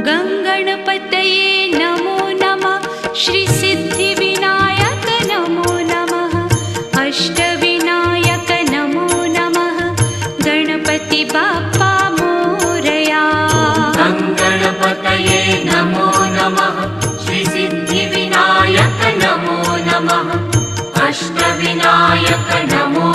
गङ्गणपतये नमो नमः। श्रीसिद्धिविनायक नमो नमः। अष्टविनायक नमो नमः। गणपति बाप्पा मोरया। गङ्गणपतये नमो नमः। श्रीसिद्धिविनायक नमो नमः। अष्टविनायक नमो